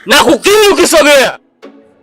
na kukiri ukisogea.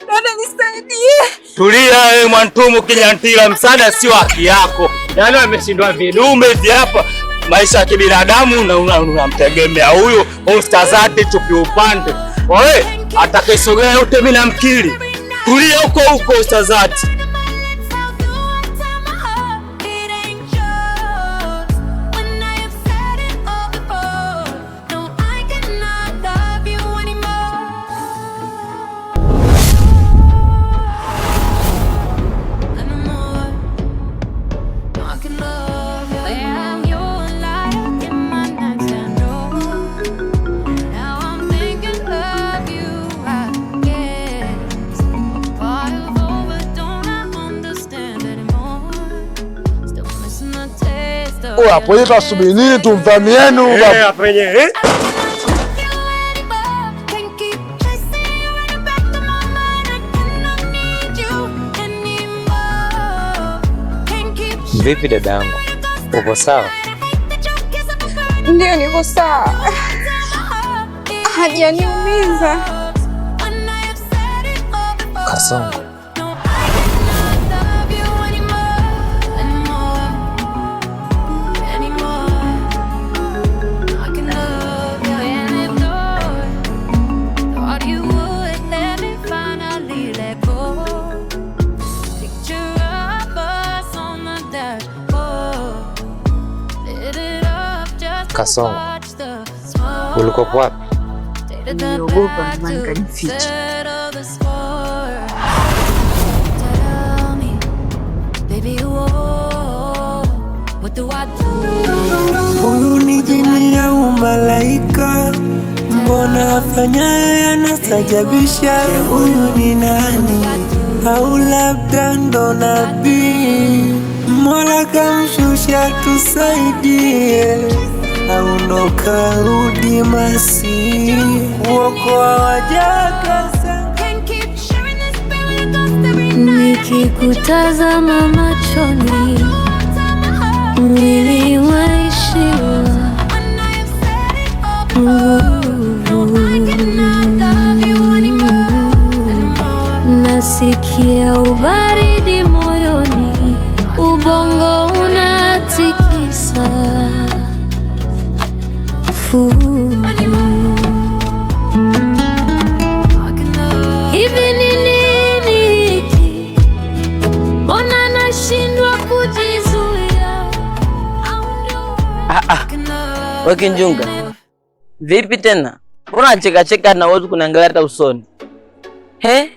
Dada nisaidie. Tulia wewe Mwantumu Kinyantila, msaada sio haki yako. Yaani ameshindwa vidume hivi hapa. Maisha ya kibinadamu na unamtegemea huyo ustazati tupi upande. Wewe atakayesogea yote mimi namkiri. Tulia huko ustazati. Hapo hivi asubiri nini? Tumvamieni hapa yenyewe. Vipi dadangu? Uko sawa? Ndio niko sawa. Hajaniumiza. Kasongo. Kasongo, ulikuwa wapi? Niliogopa maana nikajificha. Huyu ni jini au malaika? Mbona afanyayo yanastajabisha? Huyu ni nani? Au labda ndo nabii? Mola kamshusha tusaidie, au ndo karudi Masihi kuokoa wajaka. Nikikutazama machoni mwili waishiwa, nasikia ubaridi moyoni, ubongo unatikisa. Hivi ni nini hiki? Mbona nashindwa kujizuia? Wewe Kinjunga, vipi tena? Unacheka cheka na wewe kunaangalia hata usoni. He?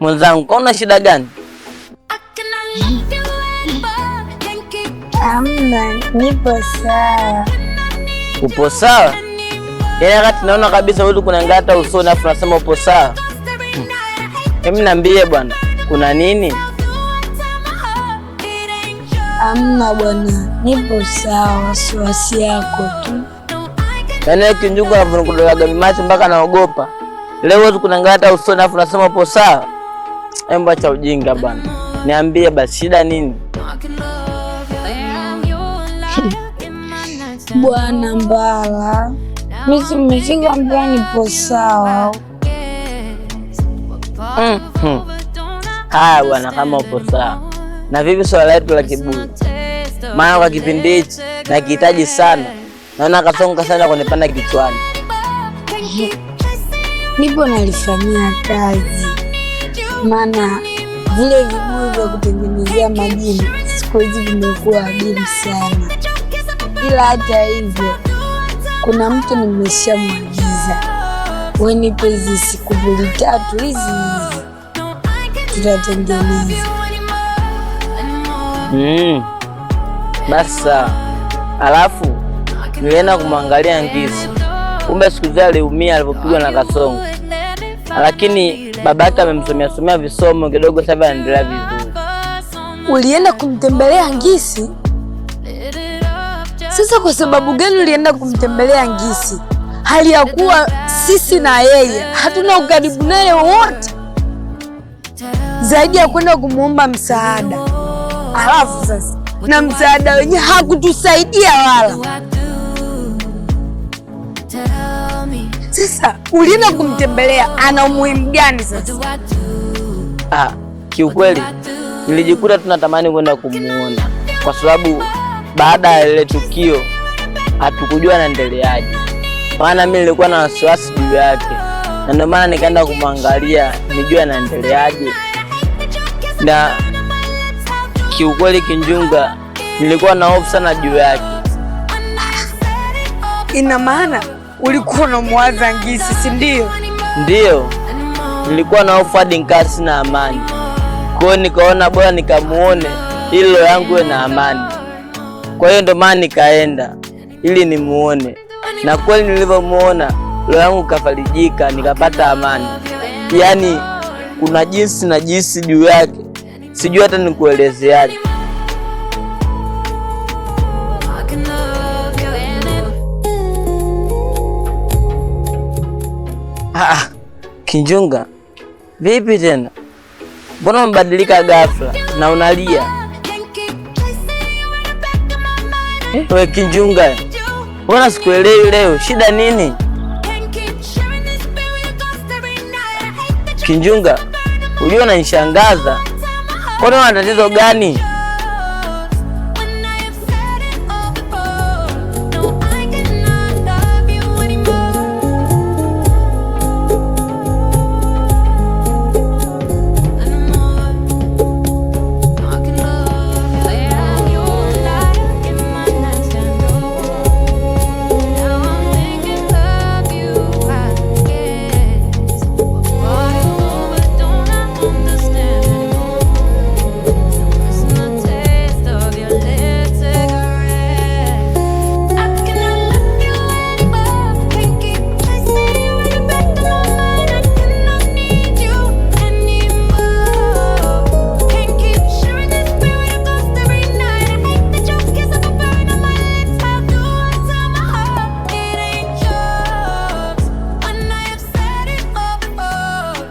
Mwenzangu, kuna shida gani? Amna, nipo sawa. Upo sawa? Yaani wakati naona kabisa wewe kunaangalia hata usoni afu unasema upo sawa. Hebu niambie bwana, kuna nini? Amna bwana, nipo sawa, wasiwasi yako tu. Yaani Kinjunga anavunikudolaga mimacho mpaka naogopa. Leo wewe kunaangalia hata usoni afu unasema upo sawa. Emba cha ujinga bwana. Niambie basi shida nini? Bwana Mbala, mimi nimefika mbele, nipo sawa. Haya bwana, kama upo sawa. Na vipi swala letu la kiburi? Maana kwa kipindi hichi nakihitaji sana. Naona kasonga sana kunipanda kichwani. Nipo nalifanyia kazi. Maana vile vibuyu vya kutengenezea majini siku hizi vimekuwa adimu sana. Ila hata hivyo kuna mtu nimeshamwagiza, wewe nipe hizi siku 3 hizi tutatengeneza. Basi sawa. Alafu nilienda kumwangalia Ngisi. Kumbe siku zile aliumia alipopigwa na kasongo. Lakini babake amemsomea visomo kidogo, sasa anaendelea vizuri. Ulienda kumtembelea Ngisi? Sasa kwa sababu gani ulienda kumtembelea Ngisi hali ya kuwa sisi na yeye hatuna ukaribu naye wote zaidi ya kwenda kumuomba msaada? Alafu sasa na msaada wenyewe hakutusaidia wala. Sasa ulienda kumtembelea, ana umuhimu gani sasa? Kiukweli nilijikuta tunatamani kwenda kumuona, kwa sababu baada ya ile tukio hatukujua anaendeleaje. Maana mimi nilikuwa na wasiwasi juu yake, na ndio maana nikaenda kumwangalia nijue anaendeleaje. Na kiukweli Kinjunga, nilikuwa na hofu sana juu yake. Ina maana ulikuwa unamwaza Ngisi, si ndio? Ndio, nilikuwa na hofu hadi nikaa sina amani. Kwa hiyo nikaona bora nikamuone ili roho yangu iwe na amani. Kwa hiyo ndio maana nikaenda ili nimuone, na kweli nilivyomuona roho yangu kafarijika, nikapata amani. Yaani kuna jinsi na jinsi juu yake, sijui hata nikuelezeaje. Kinjunga, vipi tena? Mbona umebadilika ghafla na unalia? We Kinjunga, mbona sikuelewi leo, shida nini? Kinjunga, unajua unanishangaza. Kwani una tatizo gani?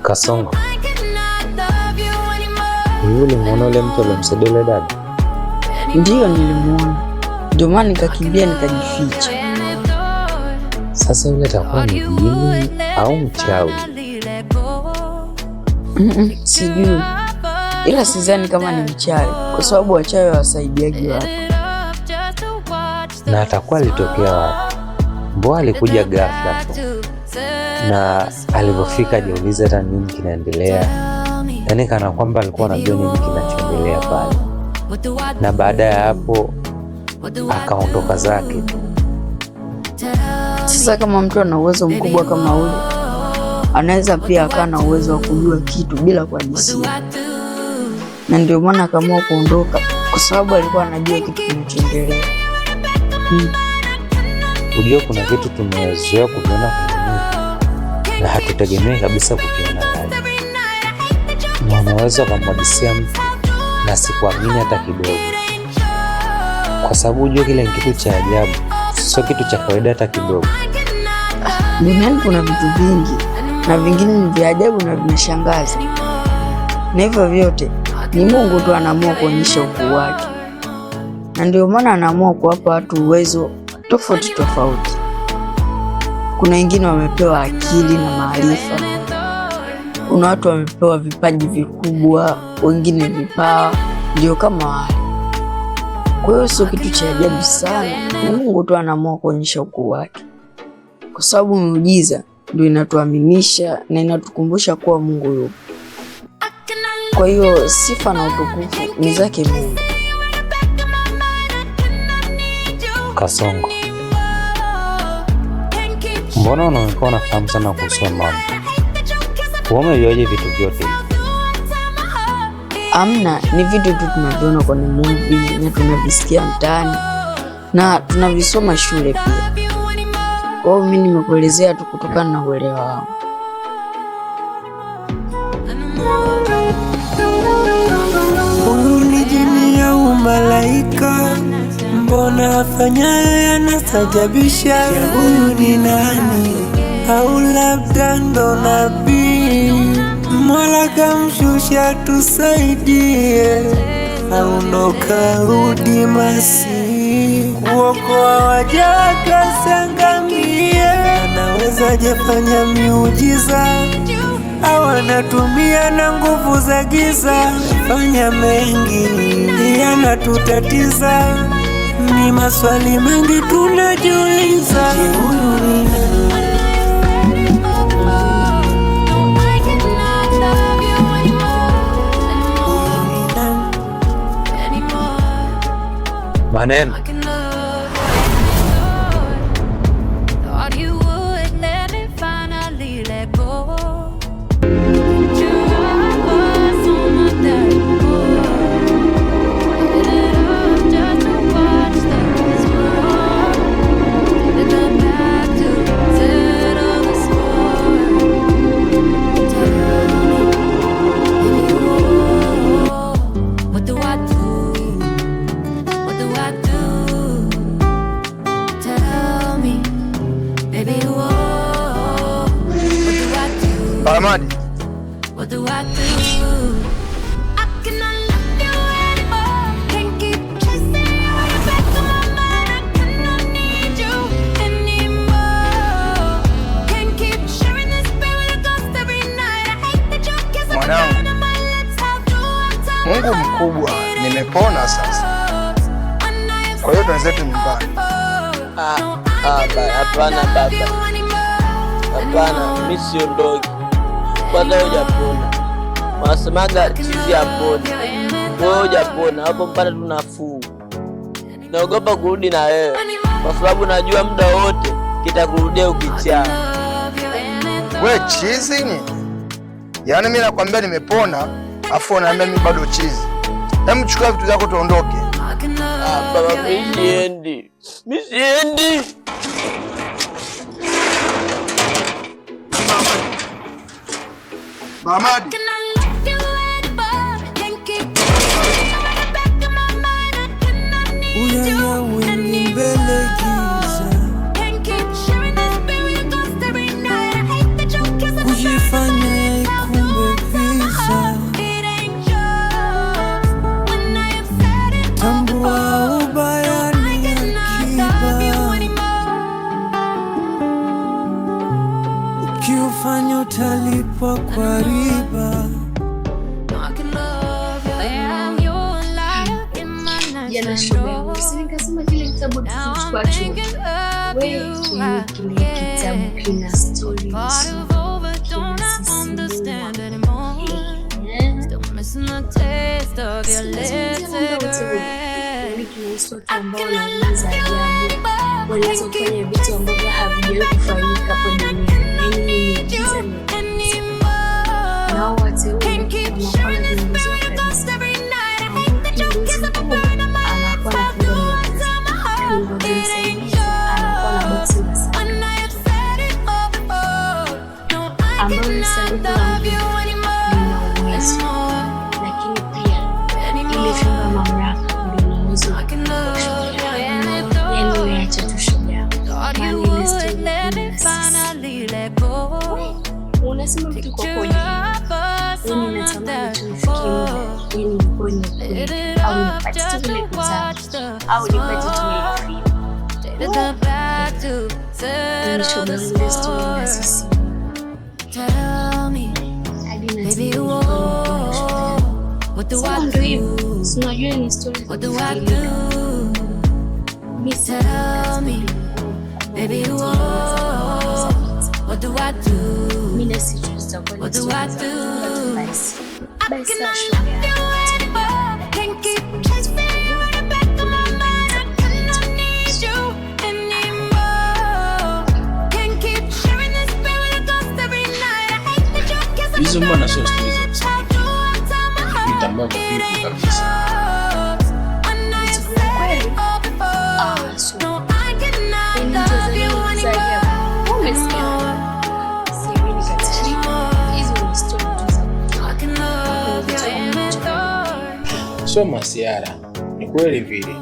Kasongo, yule muona yule mtu aliyemsaidia yule dada? Ndio, nilimuona, ndio maana nikakimbia nikajificha. Sasa yule atakuwa ni jini au mchawi? Sijui, ila sidhani kama ni mchawi, kwa sababu wachawi hawasaidiagi watu. Na atakuwa alitokea wapi? Mbona alikuja ghafla tu, na alivyofika jiuliza hata nini kinaendelea, yaani kana kwamba alikuwa anajua nini kinachoendelea pale, na baada ya hapo akaondoka zake tu. Sasa kama mtu ana uwezo mkubwa kama ule, anaweza pia akawa na uwezo wa kujua kitu bila kuhadisia, na ndio maana akaamua kuondoka, kwa sababu alikuwa anajua kitu kinachoendelea. Unajua kuna vitu tumezoea kuviona kwenye na hatutegemei kabisa kuviona ndani. Na unaweza kumhadisia mtu na sikuamini hata kidogo, kwa sababu unajua kile kitu cha ajabu, sio kitu cha kawaida hata kidogo. Duniani kuna vitu vingi, na vingine ni vya ajabu na vinashangaza, na hivyo vyote ni Mungu tu anaamua kuonyesha ukuu wake, na ndio maana anaamua kuwapa watu uwezo tofauti tofauti. Kuna wengine wamepewa akili na maarifa, kuna watu wamepewa vipaji vikubwa, wengine vipawa, ndio kama wale. Kwa hiyo sio kitu cha ajabu sana, ni Mungu tu anaamua kuonyesha ukuu wake, kwa sababu miujiza ndio inatuaminisha na inatukumbusha kuwa Mungu yupo. Kwa hiyo sifa na utukufu ni zake Mungu. Kasongo, mbona unaonekana unafahamu sana kuhusu mambo? Umejuaje vitu vyote? Amna, ni vitu tu tunaviona kwenye movie na tunavisikia mtaani na tunavisoma shule pia. Kwa hiyo mimi nimekuelezea tu kutokana na uelewa wangu. Huyu ni jini au malaika? Mbona afanyayo yanastajabisha? Huyu ni nani? Au labda ndo nabii? Mola kamshusha tusaidie, au ndo karudi Masihi kuokoa waja wake wasiangamie. Anaweza anawezaje fanya miujiza, au anatumia na nguvu za giza. Fanya mengi yanatutatiza, ni maswali mengi tunajiuliza. Maneno Paramadi. What do I do? I cannot love you anymore. Can't keep chasing you in the back of my mind. I cannot need you anymore. Can't keep sharing this bed with a ghost every night. I hate that you're kissing me on my lips. How do I tell you? Mungu mkubwa, nimepona sasa. Kwa hiyo tunazetu nyumbani. Hapana baba. Hapana, mimi siondoki. Kwanza hujapona. Wanasemaga chizi haponi. Wewe hujapona, hapo mpaka tunafuu. Naogopa kurudi na wewe kwa sababu najua muda wote kitakurudia ukichaa. Wewe chizi ni? Yaani mimi nakwambia nimepona, afu unaambia mimi bado chizi. Hebu chukua vitu vyako tuondoke. Baba, mimi siendi. Mimi siendi. Paramadi. Uyaya wengi mbele giza, kujifanya ikumbe visa. Tambua ubaya ni akiba, ukiufanya utalipwa kwa riba. Jana shule nikasema kile kitabu tulichukua chuo. Wewe kile kitabu kina story wanaweza kufanya vitu ambavyo havijawahi kufanyika hapo duniani. Nao wateule wanakuwa na viongozi wa kanisa ambayo ni sanduku la Mungu lina uwezo, lakini pia ile fimbo ya mamlaka lina uwezo wa kushujaa. Yaani weacha tu shujaa, maana ile story ina sisi. Unasema vitu kwa kweli, yaani natamani tufikie muda, yaani niponye kweli, au nipate tu vile kutamu, au nipate tu ile fimbo. Ni shoga ile story na sisi. What do I do? Unajua ni story za kufikiria. Tell me, baby, what do I do? Mimi si tutakuwa what do I do? Basi can't keep chasing you in the back of my mind. I cannot need you anymore. Can't keep sharing this bed with a ghost every night. I hate that you're kissing me. Hizo mbona sio story za kusema. Vitambaa vipi kabisa. Sio masiara, ni kweli vile.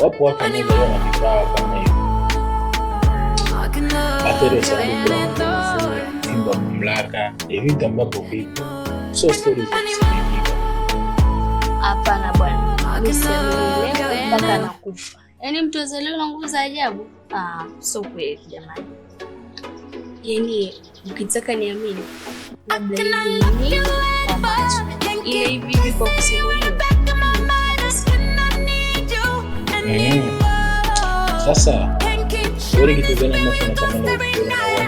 Wapo watu wanaozaliwa na vipawa kama hivyo. Athari za nguvu, fimbo ya mamlaka, ni vitu ambavyo vipo. Sio story za kusimulia. Hapana bwana, mimi sielewi mpaka nakufa. Yaani mtu azaliwa na nguvu za ajabu? Sio kweli jamani. Yani ukitaka niamini, labda hivi ni kwa macho, ile hivi kwa kusimulia. Sasa wewe kitu gani ambacho unatamani kuona na wao?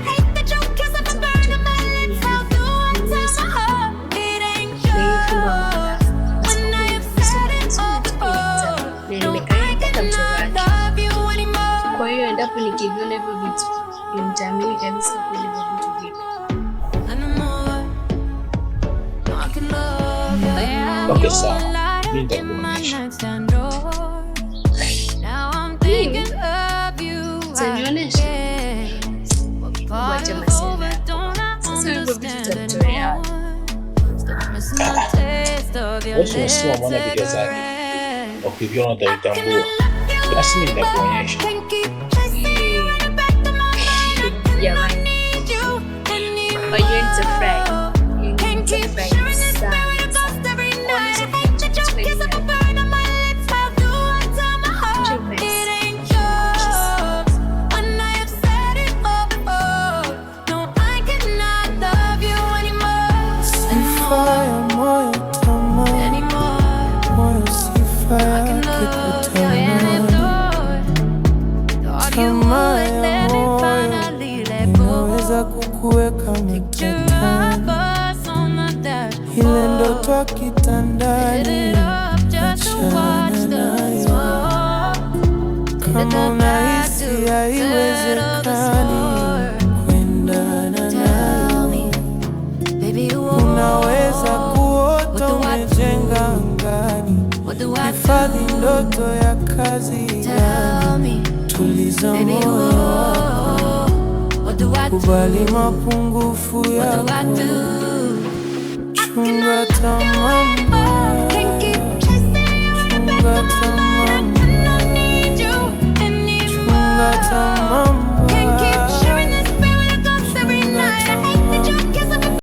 Kwa hiyo endapo nikiviona hivyo vitu nitaamini kabisa kwa hivyo vitu vipi. Okay, sawa. Mimi nitakuonyesha. Utanionyesha? Wacha masela. Sasa hivyo vitu tutatolea. Wewe unasema mwana video zake. Ukiviona utalitambua. Basi mimi nitakuonyesha. Jamani. Are you into fry? Kukuweka matatani, ile ndoto kitandani, achana nayo. Kama unahisi haiwezekani kuendana nayo, unaweza kuota umejenga angani, hifadhi ndoto ya kazi gani, tuliza moyo, kubali mapungufu yako, chunga tamaa.